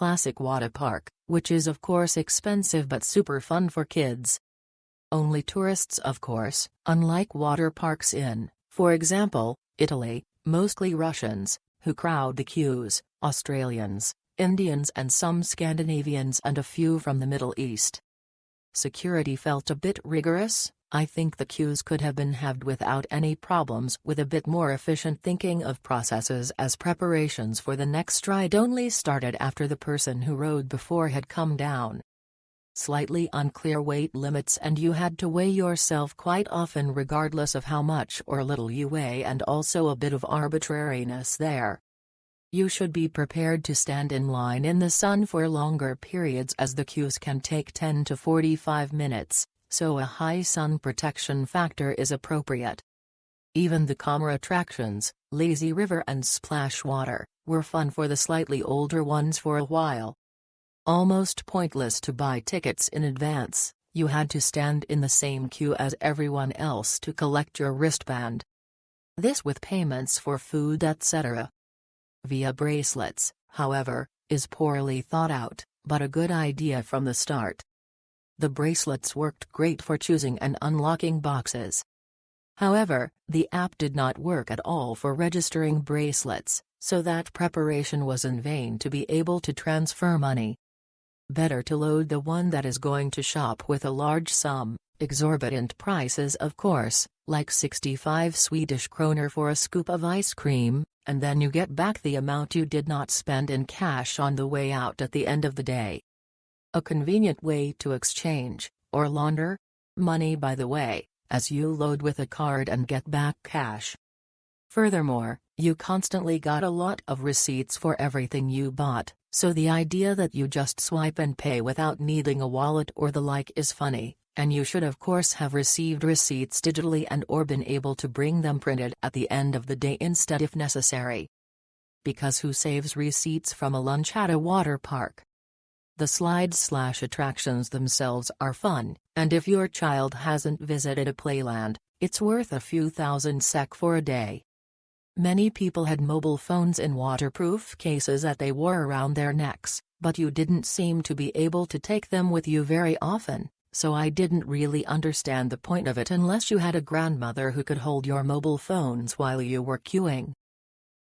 classic water park, which is of course expensive but super fun for kids. Only tourists of course, unlike water parks in, for example, Italy, mostly Russians, who crowd the queues, Australians, Indians and some Scandinavians and a few from the Middle East. Security felt a bit rigorous. I think the queues could have been halved without any problems with a bit more efficient thinking of processes, as preparations for the next ride only started after the person who rode before had come down. Slightly unclear weight limits, and you had to weigh yourself quite often regardless of how much or little you weigh, and also a bit of arbitrariness there. You should be prepared to stand in line in the sun for longer periods, as the queues can take 10 to 45 minutes, so a high sun protection factor is appropriate. Even the calmer attractions, lazy river and splash water, were fun for the slightly older ones for a while. Almost pointless to buy tickets in advance, you had to stand in the same queue as everyone else to collect your wristband. This with payments for food etc. Via bracelets, however, is poorly thought out, but a good idea from the start. The bracelets worked great for choosing and unlocking boxes. However, the app did not work at all for registering bracelets, so that preparation was in vain to be able to transfer money. Better to load the one that is going to shop with a large sum, exorbitant prices of course, like 65 Swedish kroner for a scoop of ice cream, and then you get back the amount you did not spend in cash on the way out at the end of the day. A convenient way to exchange, or launder, money by the way, as you load with a card and get back cash. Furthermore, you constantly got a lot of receipts for everything you bought, so the idea that you just swipe and pay without needing a wallet or the like is funny, and you should of course have received receipts digitally and or been able to bring them printed at the end of the day instead if necessary. Because who saves receipts from a lunch at a water park? The slides/attractions themselves are fun, and if your child hasn't visited a playland, it's worth a few thousand SEK for a day. Many people had mobile phones in waterproof cases that they wore around their necks, but you didn't seem to be able to take them with you very often, so I didn't really understand the point of it unless you had a grandmother who could hold your mobile phones while you were queuing.